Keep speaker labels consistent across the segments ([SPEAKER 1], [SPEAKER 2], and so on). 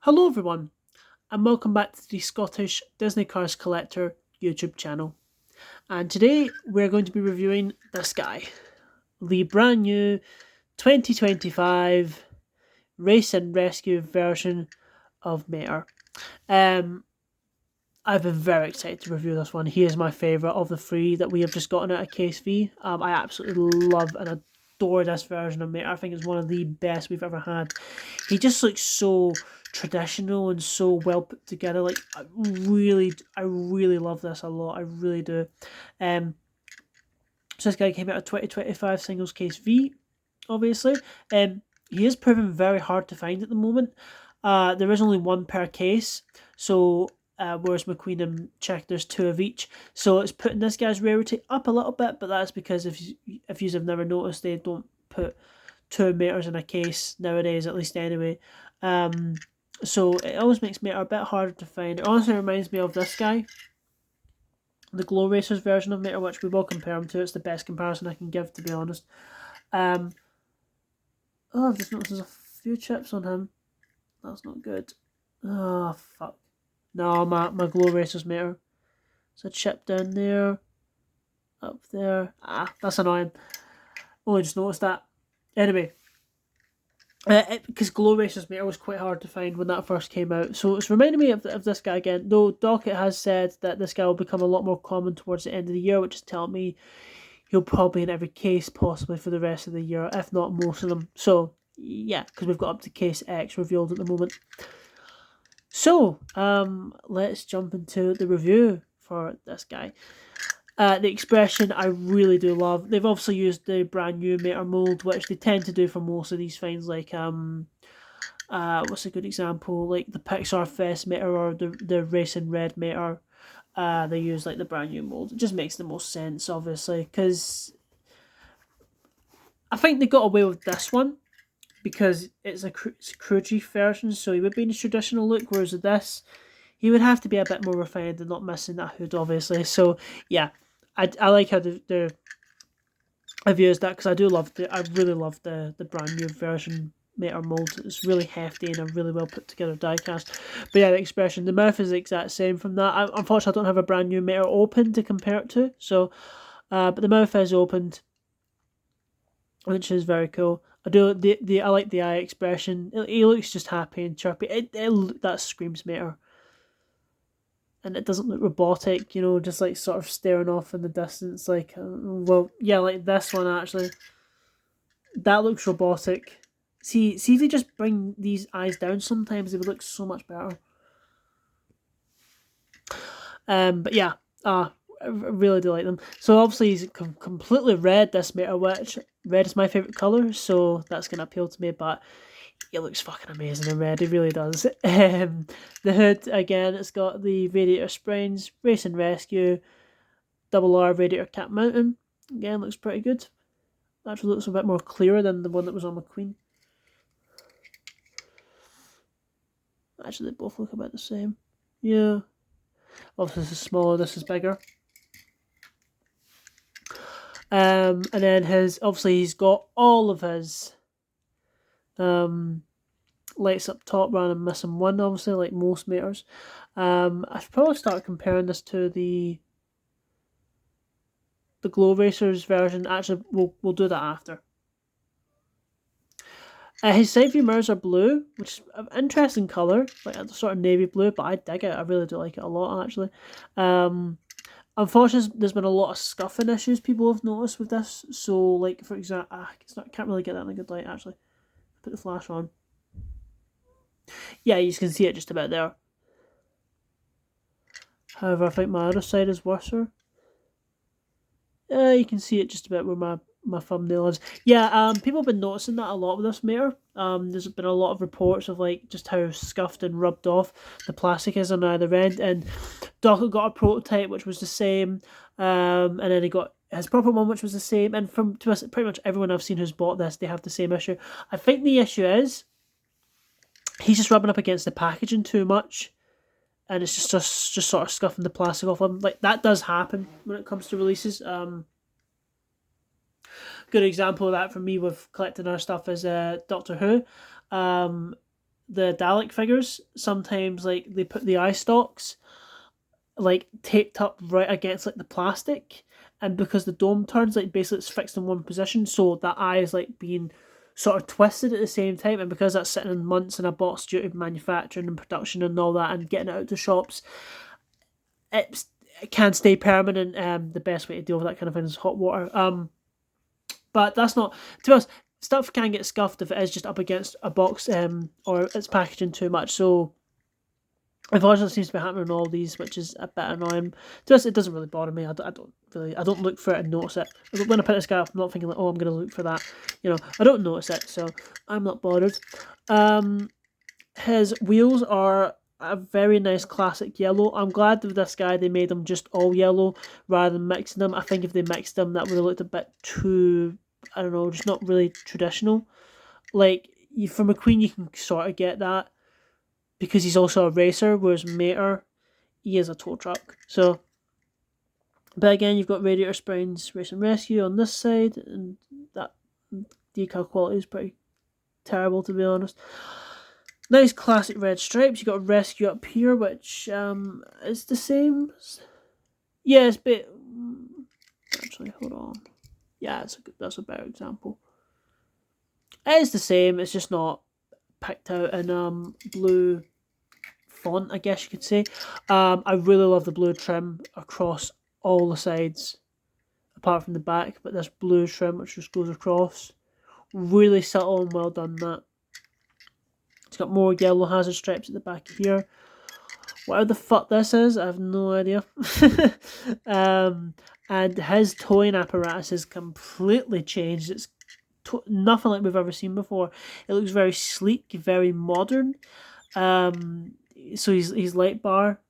[SPEAKER 1] Hello everyone, and welcome back to the Scottish Disney Cars Collector YouTube channel. And today we're going to be reviewing this guy, the brand new 2025 Race and Rescue version of Mater. Um, I've been very excited to review this one. He is my favourite of the three that we have just gotten out of KSV. I absolutely love and adore this version of Mater. I think it's one of the best we've ever had. He just looks so traditional and so well put together. Like I really love this a lot. I really do. So this guy came out of 2025 singles case V, obviously. He is proven very hard to find at the moment. There is only one per case, so whereas McQueen and Check there's two of each, so it's putting this guy's rarity up a little bit. But that's because if you have never noticed, they don't put two meters in a case nowadays, at least anyway. So it always makes Mater a bit harder to find. It honestly reminds me of this guy, the Glow Racers version of Mater, which we will compare him to. It's the best comparison I can give, to be honest. Oh, I've just noticed there's a few chips on him. That's not good. Oh, fuck. No, my Glow Racers Mater. There's a chip down there. Up there. That's annoying. Only just noticed that. Anyway, because Glow Racers Mater was quite hard to find when that first came out. So it's reminding me of this guy again. Though Docket has said that this guy will become a lot more common towards the end of the year, which is telling me he'll probably in every case possibly for the rest of the year, if not most of them. So yeah, because we've got up to case X revealed at the moment. So let's jump into the review for this guy. The expression I really do love. They've obviously used the brand new Mater mold, which they tend to do for most of these finds. Like what's a good example? Like the Pixar Fest Mater or the Racing Red Mater. They use like the brand new mold. It just makes the most sense, obviously, because I think they got away with this one because it's a crew chief version, so he would be in his traditional look. Whereas with this, he would have to be a bit more refined and not missing that hood, obviously. So yeah, I like how I've used that because I really love the brand new version Mater mold. It's really hefty and a really well put together diecast. But yeah, the expression, the mouth is the exact same from that. Unfortunately, I don't have a brand new Mater open to compare it to. So, but the mouth is opened, which is very cool. I like the eye expression. He looks just happy and chirpy. That screams Mater. And it doesn't look robotic, just like sort of staring off in the distance. Like, well, yeah, like this one actually. That looks robotic. See if they just bring these eyes down, sometimes they would look so much better. But yeah, I really do like them. So obviously he's completely red. This Mater, which red is my favorite color, so that's gonna appeal to me. But it looks fucking amazing in red. It really does. The hood again, it's got the radiator springs, race and rescue, double R radiator cap mounting. Again, looks pretty good. Actually, looks a bit more clearer than the one that was on McQueen. Actually, they both look about the same. Yeah. Obviously, this is smaller. This is bigger. And then he's got all of his lights up top rather than missing one, obviously, like most Maters. I should probably start comparing this to the Glow Racers version. Actually, we'll do that after. His side view mirrors are blue, which is an interesting colour, like a sort of navy blue, but I dig it. I really do like it a lot, actually. Unfortunately, there's been a lot of scuffing issues people have noticed with this. So, like, for example, I can't really get that in a good light, actually. Put the flash on. Yeah, you can see it just about there. However, I think my other side is worse. You can see it just about where my thumbnail is. Yeah, people have been noticing that a lot with this Mater. There's been a lot of reports of like just how scuffed and rubbed off the plastic is on either end. And Doc got a prototype which was the same, and then he got his proper one which was the same. And from pretty much everyone I've seen who's bought this, they have the same issue. I think the issue is he's just rubbing up against the packaging too much. And it's just sort of scuffing the plastic off them. Like that does happen when it comes to releases. Good example of that for me with collecting our stuff is Doctor Who. the Dalek figures, sometimes like they put the eye stalks like taped up right against like the plastic, and because the dome turns, like basically it's fixed in one position, so that eye is like being sort of twisted at the same time, and because that's sitting in months in a box due to manufacturing and production and all that and getting it out to shops, it's, it can stay permanent. The best way to deal with that kind of thing is hot water. But that's not, to be honest, stuff can get scuffed if it is just up against a box, or it's packaging too much. So unfortunately, it seems to be happening in all these, which is a bit annoying. Just it doesn't really bother me. I don't look for it and notice it. When I put this guy up, I'm not thinking like, oh, I'm gonna look for that. I don't notice it, so I'm not bothered. His wheels are a very nice classic yellow. I'm glad with this guy they made them just all yellow rather than mixing them. I think if they mixed them, that would have looked a bit too, I don't know, just not really traditional. Like for McQueen, you can sort of get that because he's also a racer, whereas Mater, he is a tow truck. So, but again, you've got Radiator Springs Race and Rescue on this side, and that decal quality is pretty terrible, to be honest. Nice classic red stripes. You got Rescue up here, which is the same. Yeah, it's a bit. Actually, hold on. Yeah, that's a better example. It is the same. It's just not picked out in blue font, I guess you could say. I really love the blue trim across all the sides, apart from the back. But this blue trim which just goes across, really subtle and well done. That it's got more yellow hazard stripes at the back here. Whatever the fuck this is, I have no idea. And his towing apparatus is completely changed. It's nothing like we've ever seen before. It looks very sleek, very modern. So his light bar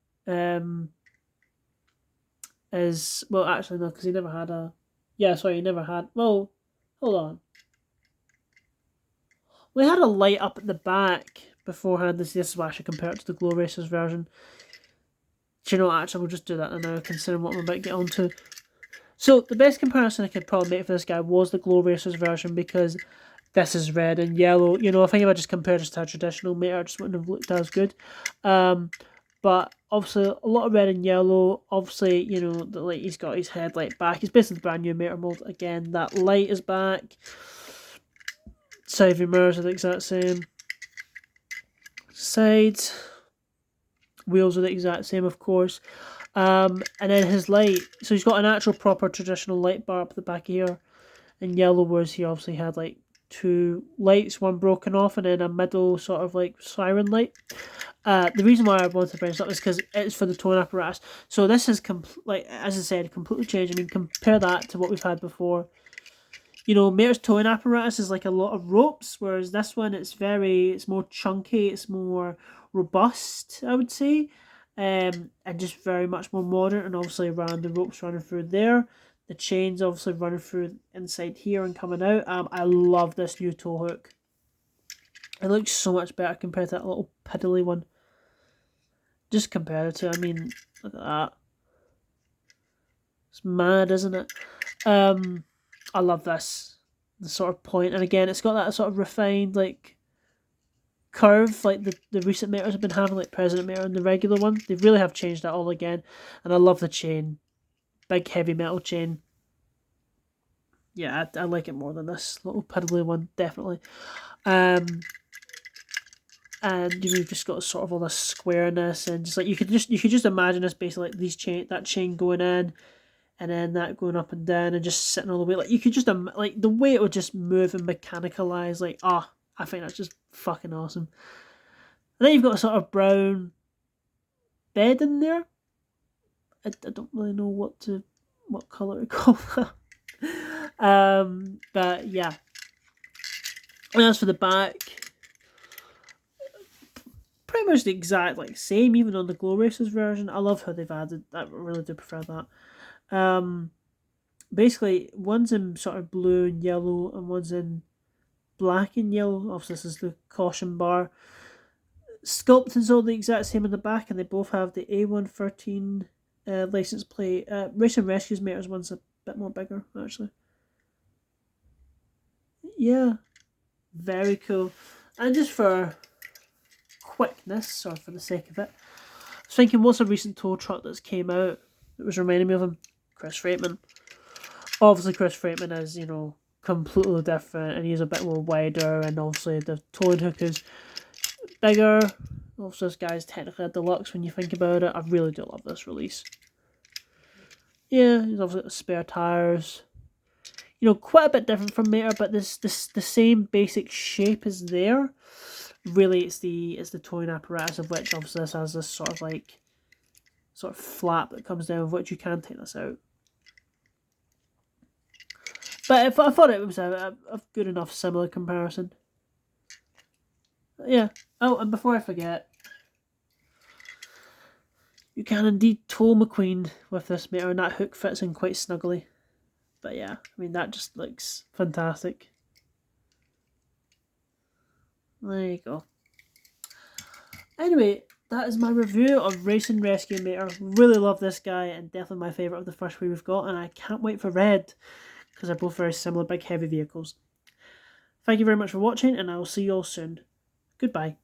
[SPEAKER 1] is, well, actually no, because he never had a. Yeah, sorry, he never had. Well, hold on. We had a light up at the back beforehand. This is why I should compare it to the Glow Racers version. Do you know what, actually, we'll just do that now, considering what we're about to get onto. So, the best comparison I could probably make for this guy was the Glow Racers version, because this is red and yellow. I think if I just compared this to a traditional Mater, it just wouldn't have looked as good. But obviously, a lot of red and yellow. Obviously, like he's got his headlight back. It's basically the brand new Mater mold. Again, that light is back. Side view mirrors are the exact same. Sides. Wheels are the exact same, of course. And then his light. So he's got an actual proper traditional light bar up the back here. In yellow, whereas he obviously had like two lights, one broken off, and then a middle sort of like siren light. The reason why I wanted to bring this up is because it's for the towing apparatus. So this is like, as I said, completely changed. I mean, compare that to what we've had before. Mater's towing apparatus is like a lot of ropes, whereas this one it's more chunky, it's more robust, I would say, and just very much more modern. And obviously around the ropes running through there, the chains obviously running through inside here and coming out. I love this new tow hook. It looks so much better compared to that little piddly one. Just compare it to, I mean, look at that. It's mad, isn't it? I love this, the sort of point, and again, it's got that sort of refined like curve, like the recent Maters have been having, like President Mater and the regular one. They really have changed that all again, and I love the chain, big heavy metal chain. Yeah, I like it more than this little piddly one, definitely. And you've just got sort of all this squareness, and just like you could just imagine this basically like that chain going in, and then that going up and down and just sitting all the way. Like you could just like the way it would just move and mechanicalize. Like I think that's just fucking awesome. And then you've got a sort of brown bed in there. I don't really know what color to call that. But yeah. And as for the back, pretty much the exact like same, even on the Glow Racers version. I love how they've added. I really do prefer that. Basically, one's in sort of blue and yellow, and one's in black and yellow. Obviously, this is the caution bar. Sculpting's all the exact same in the back, and they both have the A113 license plate. Race and Rescue's Mater's one's a bit more bigger, actually. Yeah, very cool. And just for quickness, or for the sake of it, I was thinking, what's a recent tow truck that's came out that was reminding me of him? Chris Freightman. Obviously, Chris Freightman is, completely different, and he's a bit more wider, and obviously the towing hook is bigger. Also, this guy's technically a deluxe when you think about it. I really do love this release. Yeah, he's obviously got spare tires. Quite a bit different from Mater, but the same basic shape is there. Really, it's the towing apparatus, of which obviously this has this sort of flap that comes down, of which you can take this out. But I thought it was a good enough similar comparison. Yeah. Oh, and before I forget, you can indeed tow McQueen with this Mater, and that hook fits in quite snugly. But yeah, I mean, that just looks fantastic. There you go. Anyway, that is my review of Racing Rescue Mater. Really love this guy, and definitely my favourite of the first three we've got, and I can't wait for Red, because they're both very similar big heavy vehicles. Thank you very much for watching, and I will see you all soon. Goodbye.